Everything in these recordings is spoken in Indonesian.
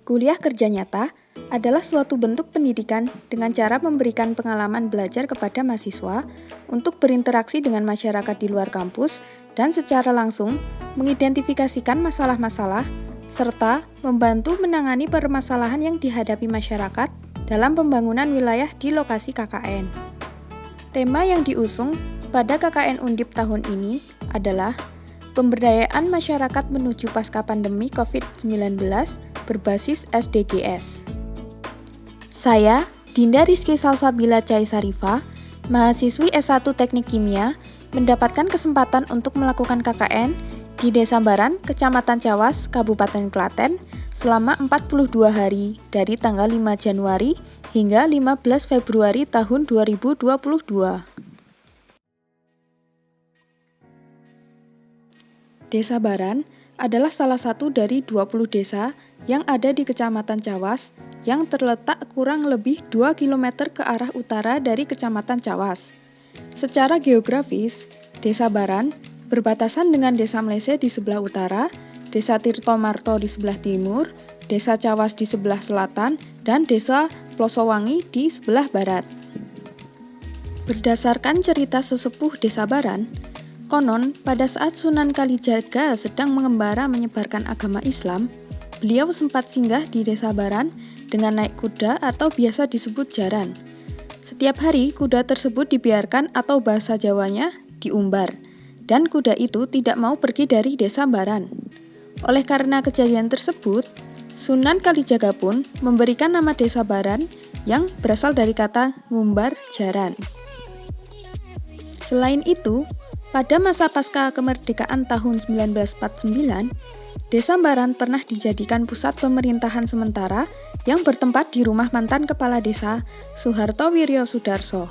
Kuliah kerja nyata adalah suatu bentuk pendidikan dengan cara memberikan pengalaman belajar kepada mahasiswa untuk berinteraksi dengan masyarakat di luar kampus dan secara langsung mengidentifikasikan masalah-masalah serta membantu menangani permasalahan yang dihadapi masyarakat dalam pembangunan wilayah di lokasi KKN. Tema yang diusung pada KKN Undip tahun ini adalah Pemberdayaan Masyarakat Menuju Pasca Pandemi COVID-19 berbasis SDGs. Saya, Dinda Rizky Salsabila Caisarifa, mahasiswi S1 Teknik Kimia, mendapatkan kesempatan untuk melakukan KKN di Desa Baran, Kecamatan Cawas, Kabupaten Klaten, selama 42 hari dari tanggal 5 Januari hingga 15 Februari tahun 2022. Desa Baran adalah salah satu dari 20 desa yang ada di Kecamatan Cawas yang terletak kurang lebih 2 km ke arah utara dari Kecamatan Cawas. Secara geografis, Desa Baran berbatasan dengan Desa Mlese di sebelah utara, Desa Tirtomarto di sebelah timur, Desa Cawas di sebelah selatan, dan Desa Plosowangi di sebelah barat. Berdasarkan cerita sesepuh Desa Baran, konon, pada saat Sunan Kalijaga sedang mengembara menyebarkan agama Islam, beliau sempat singgah di Desa Baran dengan naik kuda atau biasa disebut jaran. Setiap hari, kuda tersebut dibiarkan atau bahasa Jawanya diumbar, dan kuda itu tidak mau pergi dari Desa Baran. Oleh karena kejadian tersebut, Sunan Kalijaga pun memberikan nama Desa Baran yang berasal dari kata ngumbar jaran. Selain itu, pada masa pasca kemerdekaan tahun 1949, Desa Baran pernah dijadikan pusat pemerintahan sementara yang bertempat di rumah mantan Kepala Desa Soeharto Wiryo Soedarso.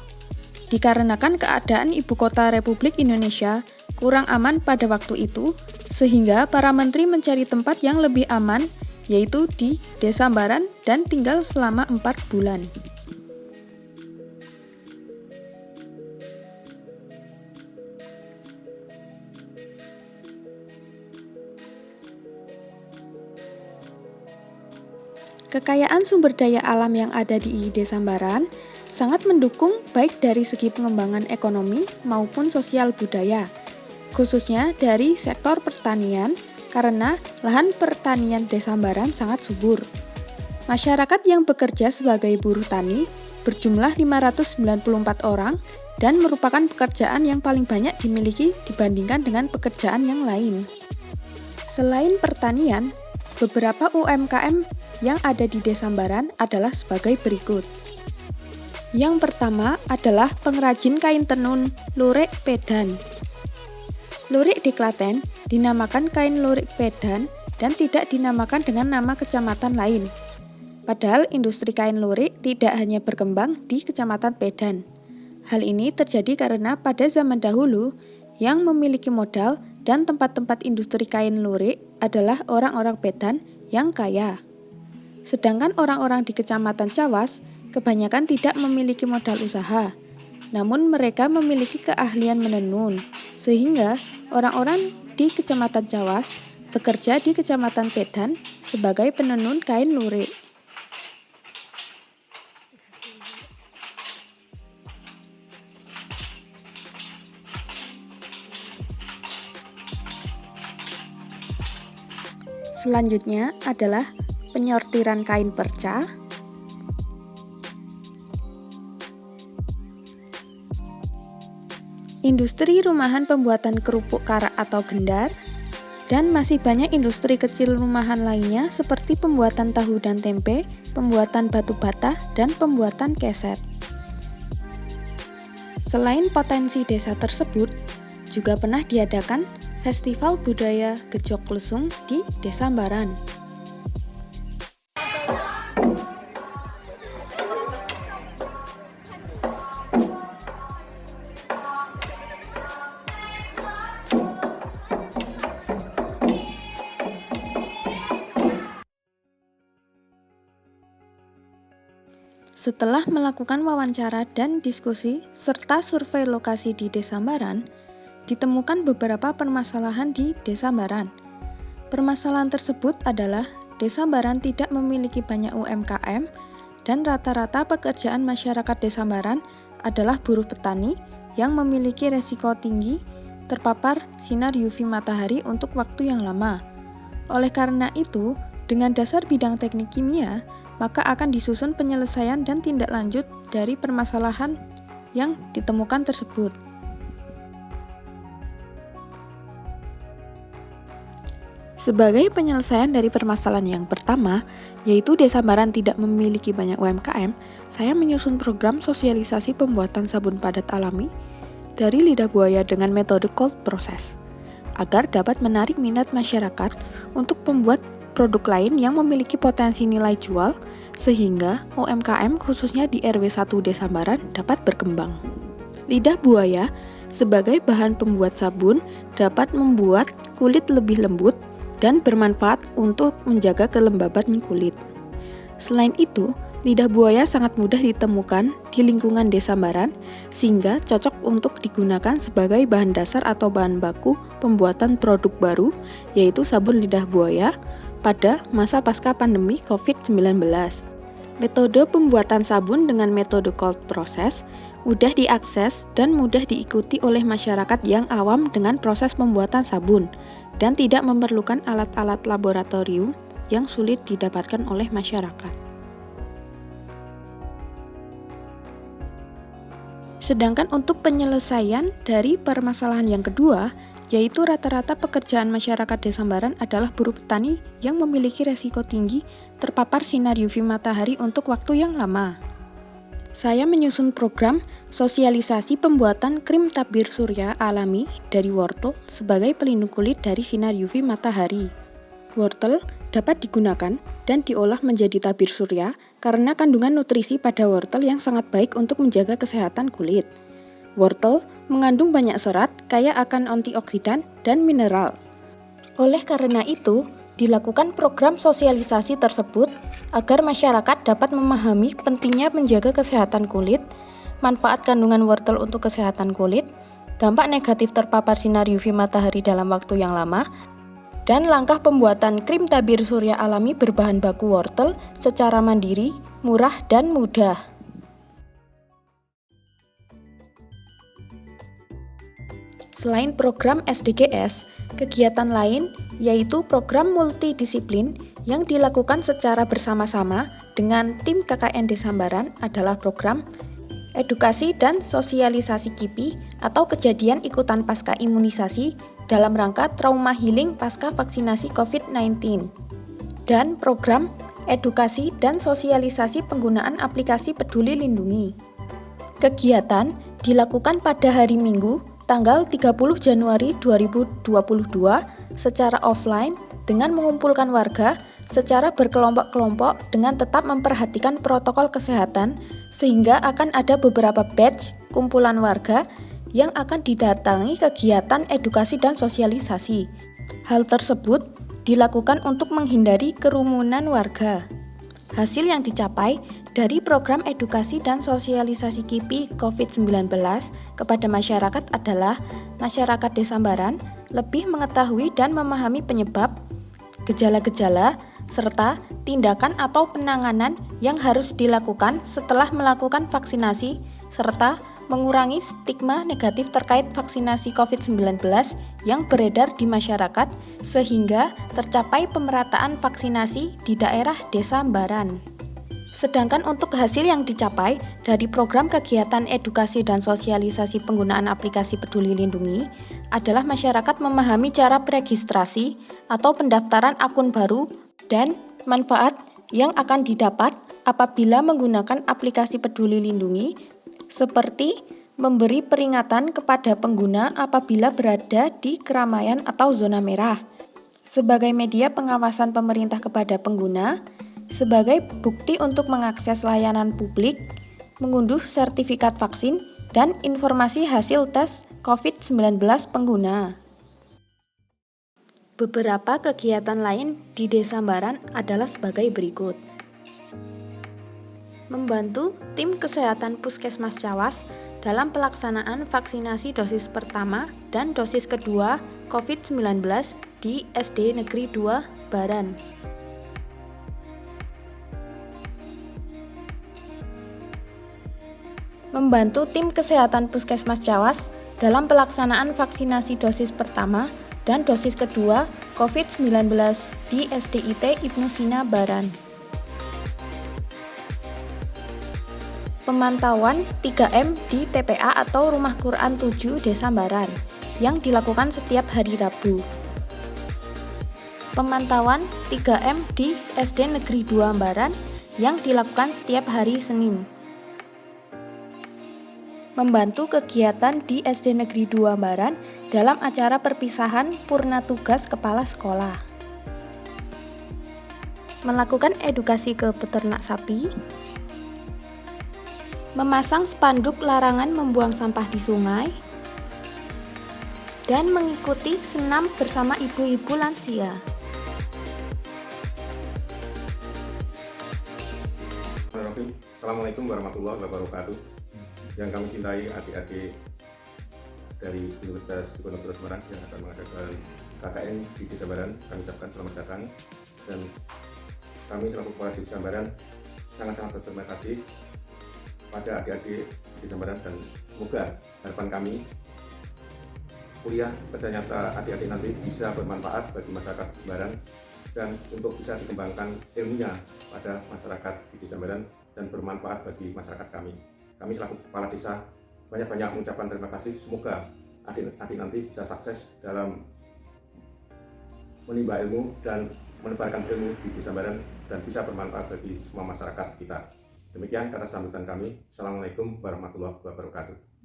Dikarenakan keadaan ibu kota Republik Indonesia kurang aman pada waktu itu, sehingga para menteri mencari tempat yang lebih aman, yaitu di Desa Baran dan tinggal selama 4 bulan. Kekayaan sumber daya alam yang ada di Desa Baran sangat mendukung baik dari segi pengembangan ekonomi maupun sosial budaya, khususnya dari sektor pertanian karena lahan pertanian Desa Baran sangat subur. Masyarakat yang bekerja sebagai buruh tani berjumlah 594 orang dan merupakan pekerjaan yang paling banyak dimiliki dibandingkan dengan pekerjaan yang lain. Selain pertanian, beberapa UMKM yang ada di Desa Baran adalah sebagai berikut. Yang pertama adalah pengrajin kain tenun lurik pedan. Lurik di Klaten dinamakan kain lurik pedan dan tidak dinamakan dengan nama kecamatan lain. Padahal industri kain lurik tidak hanya berkembang di Kecamatan Pedan. Hal ini terjadi karena pada zaman dahulu yang memiliki modal dan tempat-tempat industri kain lurik adalah orang-orang Pedan yang kaya. Sedangkan orang-orang di Kecamatan Cawas kebanyakan tidak memiliki modal usaha, namun mereka memiliki keahlian menenun, sehingga orang-orang di Kecamatan Cawas bekerja di Kecamatan Pedan sebagai penenun kain lurik. Selanjutnya adalah penyortiran kain perca, industri rumahan pembuatan kerupuk karak atau gendar, dan masih banyak industri kecil rumahan lainnya seperti pembuatan tahu dan tempe, pembuatan batu bata, dan pembuatan keset. Selain potensi desa tersebut, juga pernah diadakan Festival Budaya Gejok Lesung di Desa Baran. Setelah melakukan wawancara dan diskusi serta survei lokasi di Desa Baran, ditemukan beberapa permasalahan di Desa Baran. Permasalahan tersebut adalah Desa Baran tidak memiliki banyak UMKM dan rata-rata pekerjaan masyarakat Desa Baran adalah buruh petani yang memiliki resiko tinggi terpapar sinar UV matahari untuk waktu yang lama. Oleh karena itu, dengan dasar bidang teknik kimia, maka akan disusun penyelesaian dan tindak lanjut dari permasalahan yang ditemukan tersebut. Sebagai penyelesaian dari permasalahan yang pertama, yaitu Desa Baran tidak memiliki banyak UMKM, saya menyusun program sosialisasi pembuatan sabun padat alami dari lidah buaya dengan metode cold process, agar dapat menarik minat masyarakat untuk membuat produk lain yang memiliki potensi nilai jual, sehingga UMKM khususnya di RW 1 Desa Baran dapat berkembang. Lidah buaya sebagai bahan pembuat sabun dapat membuat kulit lebih lembut dan bermanfaat untuk menjaga kelembaban kulit. Selain itu, lidah buaya sangat mudah ditemukan di lingkungan Desa Baran sehingga cocok untuk digunakan sebagai bahan dasar atau bahan baku pembuatan produk baru, yaitu sabun lidah buaya pada masa pasca pandemi COVID-19. Metode pembuatan sabun dengan metode cold process mudah diakses dan mudah diikuti oleh masyarakat yang awam dengan proses pembuatan sabun dan tidak memerlukan alat-alat laboratorium yang sulit didapatkan oleh masyarakat. Sedangkan untuk penyelesaian dari permasalahan yang kedua, yaitu rata-rata pekerjaan masyarakat Desa Baran adalah buruh petani yang memiliki resiko tinggi terpapar sinar UV matahari untuk waktu yang lama. Saya menyusun program sosialisasi pembuatan krim tabir surya alami dari wortel sebagai pelindung kulit dari sinar UV matahari. Wortel dapat digunakan dan diolah menjadi tabir surya karena kandungan nutrisi pada wortel yang sangat baik untuk menjaga kesehatan kulit. Wortel mengandung banyak serat, kaya akan antioksidan dan mineral. Oleh karena itu, dilakukan program sosialisasi tersebut agar masyarakat dapat memahami pentingnya menjaga kesehatan kulit, manfaat kandungan wortel untuk kesehatan kulit, dampak negatif terpapar sinar UV matahari dalam waktu yang lama, dan langkah pembuatan krim tabir surya alami berbahan baku wortel secara mandiri, murah, dan mudah. Selain program SDGs, kegiatan lain yaitu program multidisiplin yang dilakukan secara bersama-sama dengan tim KKN Desa Baran adalah program edukasi dan sosialisasi KIPI atau kejadian ikutan pasca imunisasi dalam rangka trauma healing pasca vaksinasi COVID-19 dan program edukasi dan sosialisasi penggunaan aplikasi Peduli Lindungi. Kegiatan dilakukan pada hari Minggu tanggal 30 Januari 2022 secara offline dengan mengumpulkan warga secara berkelompok-kelompok dengan tetap memperhatikan protokol kesehatan sehingga akan ada beberapa batch kumpulan warga yang akan didatangi kegiatan edukasi dan sosialisasi. Hal tersebut dilakukan untuk menghindari kerumunan warga. Hasil yang dicapai dari program edukasi dan sosialisasi KIPI COVID-19 kepada masyarakat adalah masyarakat Desa Baran lebih mengetahui dan memahami penyebab, gejala-gejala, serta tindakan atau penanganan yang harus dilakukan setelah melakukan vaksinasi, serta mengurangi stigma negatif terkait vaksinasi COVID-19 yang beredar di masyarakat sehingga tercapai pemerataan vaksinasi di daerah Desa Baran. Sedangkan untuk hasil yang dicapai dari program kegiatan edukasi dan sosialisasi penggunaan aplikasi Peduli Lindungi adalah masyarakat memahami cara peregistrasi atau pendaftaran akun baru dan manfaat yang akan didapat apabila menggunakan aplikasi Peduli Lindungi, seperti memberi peringatan kepada pengguna apabila berada di keramaian atau zona merah, sebagai media pengawasan pemerintah kepada pengguna, sebagai bukti untuk mengakses layanan publik, mengunduh sertifikat vaksin, dan informasi hasil tes COVID-19 pengguna. Beberapa kegiatan lain di Desa Baran adalah sebagai berikut. Membantu tim kesehatan Puskesmas Cawas dalam pelaksanaan vaksinasi dosis pertama dan dosis kedua COVID-19 di SD Negeri 2 Baran. membantu tim kesehatan Puskesmas Cawas dalam pelaksanaan vaksinasi dosis pertama dan dosis kedua COVID-19 di SDIT Ibnu Sina Baran. Pemantauan 3M di TPA atau Rumah Quran 7 Desa Baran yang dilakukan setiap hari Rabu. Pemantauan 3M di SD Negeri 2 Baran yang dilakukan setiap hari Senin. Membantu kegiatan di SD Negeri 2 Baran dalam acara perpisahan purna tugas kepala sekolah. Melakukan edukasi ke peternak sapi. Memasang spanduk larangan membuang sampah di sungai, dan mengikuti senam bersama ibu-ibu lansia. Assalamualaikum warahmatullahi wabarakatuh. Yang kami cintai adik-adik dari Universitas Diponegoro Semarang yang akan mengadakan KKN di Desa Baran, kami ucapkan selamat datang, dan kami selaku kepala Desa Baran sangat-sangat berterima kasih pada adik-adik di Sambaran, dan semoga harapan kami kuliah kerja nyata adik-adik nanti bisa bermanfaat bagi masyarakat Sambaran dan untuk bisa dikembangkan ilmunya pada masyarakat di Sambaran dan bermanfaat bagi masyarakat kami. Kami selaku kepala desa banyak-banyak mengucapkan terima kasih. Semoga adik-adik nanti bisa sukses dalam menimba ilmu dan menebarkan ilmu di Desa Sambaran dan bisa bermanfaat bagi semua masyarakat kita. Demikian kata sambutan kami. Assalamualaikum warahmatullahi wabarakatuh.